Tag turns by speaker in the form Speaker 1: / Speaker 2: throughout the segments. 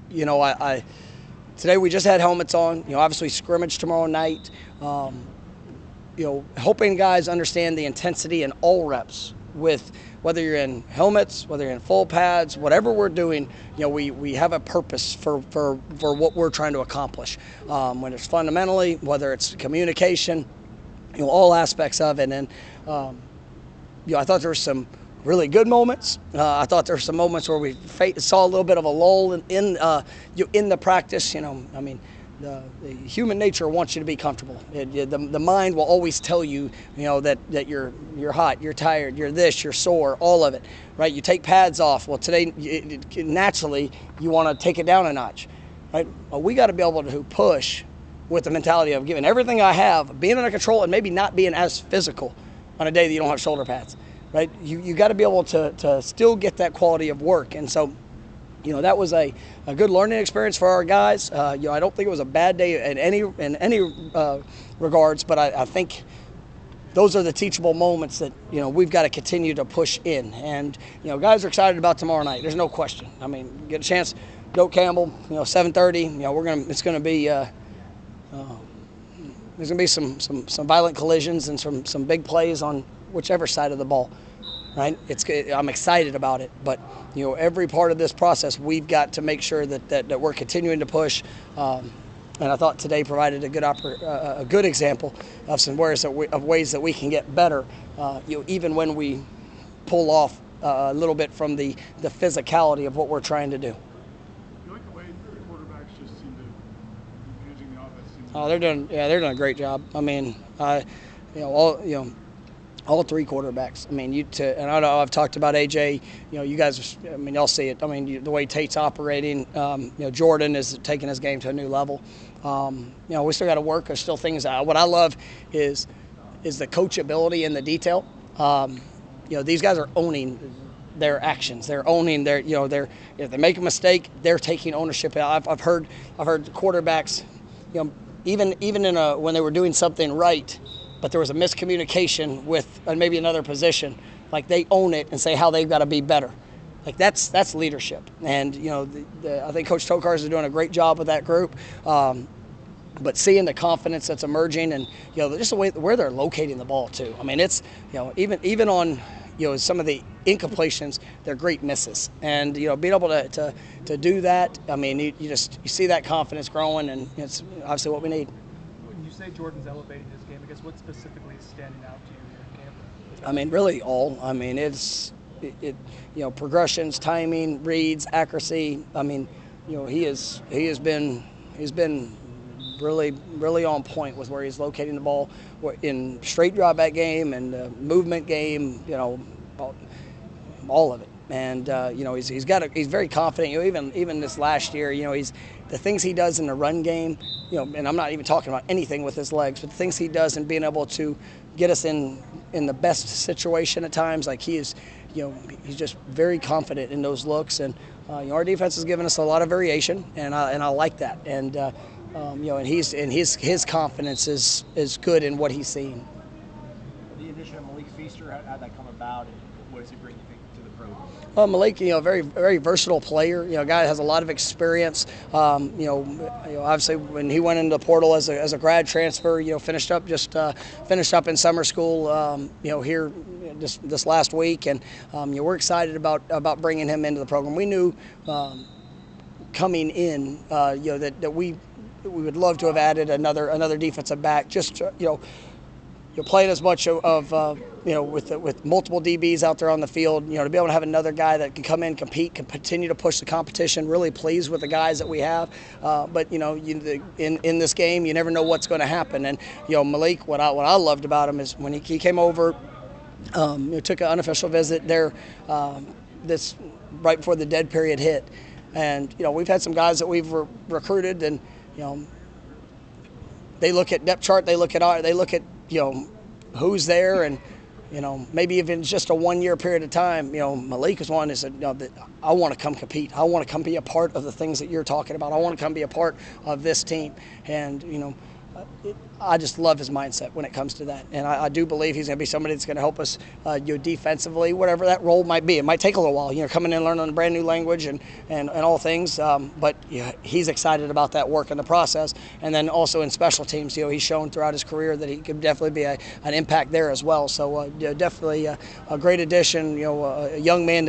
Speaker 1: Today we just had helmets on. Obviously scrimmage tomorrow night. Hoping guys understand the intensity in all reps, with whether you're in helmets, whether you're in full pads, whatever we're doing. We have a purpose for what we're trying to accomplish. When it's fundamentally, whether it's communication, all aspects of it. And I thought there were some really good moments. I thought there were some moments where we saw a little bit of a lull in the practice. The human nature wants you to be comfortable. The mind will always tell you, that you're hot, you're tired, you're this, you're sore, all of it, right? You take pads off. Well, today, naturally, you want to take it down a notch, right? Well, we got to be able to push with the mentality of giving everything I have, being under control, and maybe not being as physical on a day that you don't have shoulder pads, right? You got to be able to still get that quality of work. And so, that was a good learning experience for our guys. I don't think it was a bad day in any regards, but I think those are the teachable moments that we've got to continue to push in. And guys are excited about tomorrow night. There's no question. Get a chance. Doak Campbell. 7:30. It's going to be. There's going to be some violent collisions and some big plays on whichever side of the ball. Right? I'm excited about it, but every part of this process, we've got to make sure that we're continuing to push. And I thought today provided a good example of some ways that we can get better. Even when we pull off a little bit from the physicality of what we're trying to do.
Speaker 2: You like the way the quarterbacks just seem to be using the offense?
Speaker 1: Oh, they're doing a great job. All three quarterbacks. And I know I've talked about AJ. You guys. Y'all see it. The way Tate's operating. Jordan is taking his game to a new level. We still got to work. There's still things. What I love is the coachability in the detail. These guys are owning their actions. They're owning their. If they make a mistake, they're taking ownership. I've heard quarterbacks. Even when they were doing something right, but there was a miscommunication with maybe another position, like they own it and say how they've got to be better. Like that's leadership. And I think Coach Tokars is doing a great job with that group. But seeing the confidence that's emerging, and just the way where they're locating the ball too. It's even on some of the incompletions, they're great misses. And being able to do that, you see that confidence growing, and it's obviously what we need.
Speaker 3: When you say Jordan's elevating his game, I guess what specifically is standing out to you here in camp?
Speaker 1: Really all. It's progressions, timing, reads, accuracy. He's been really on point with where he's locating the ball in straight drop back game and movement game. All of it. And he's very confident. Even this last year, the things he does in the run game. And I'm not even talking about anything with his legs, but the things he does in being able to get us in the best situation at times. Like he's just very confident in those looks. And our defense has given us a lot of variation, and I like that. And and his confidence is good in what he's seeing.
Speaker 4: The addition of Malik Feaster, how'd that come about, and what does he bring, you think, to the program?
Speaker 1: Malik, very, very versatile player. A guy that has a lot of experience. Obviously when he went into the portal as a grad transfer, finished up in summer school, here this last week, and we're excited about bringing him into the program. We knew coming in, that we would love to have added another defensive back. Just you're playing as much with multiple DBs out there on the field, to be able to have another guy that can come in, compete, can continue to push the competition. Really pleased with the guys that we have, but in this game, you never know what's going to happen. And Malik, what I loved about him is when he came over, took an unofficial visit there, this right before the dead period hit, and we've had some guys that we've recruited, and they look at depth chart, they look at who's there, and maybe even just a 1 year period of time. Malik is one that said, I want to come compete. I want to come be a part of the things that you're talking about. I want to come be a part of this team. And I just love his mindset when it comes to that, and I do believe he's going to be somebody that's going to help us, defensively, whatever that role might be. It might take a little while, coming in learning a brand new language and all things. But he's excited about that work in the process, and then also in special teams. He's shown throughout his career that he could definitely be an impact there as well. So definitely a great addition. A young man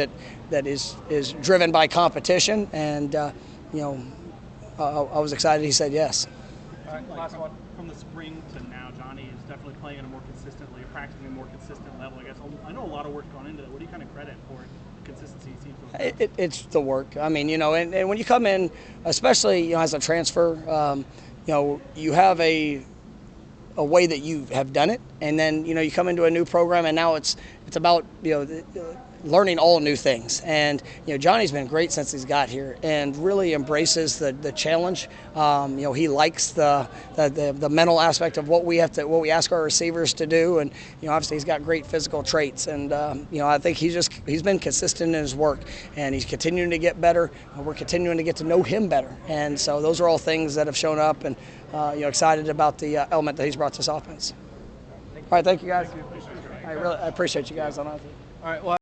Speaker 1: that is driven by competition, and I was excited he said yes.
Speaker 3: All right, last one.
Speaker 5: From the spring to now, Johnny is definitely playing at a more consistently, practicing at a more consistent level. I guess I know a lot of work's gone into that. What do you kind of credit for the consistency he seems to have?
Speaker 1: It's the work. I mean, and when you come in, especially as a transfer, you have a way that you have done it, and then you come into a new program, and now it's about learning all new things. And Johnny's been great since he's got here, and really embraces the challenge. He likes the mental aspect of what we ask our receivers to do, and obviously he's got great physical traits. And I think he's been consistent in his work, and he's continuing to get better. We're continuing to get to know him better, and so those are all things that have shown up, and excited about the element that he's brought to this offense. All right, thank you guys. I appreciate you guys on that.
Speaker 3: All right. Well,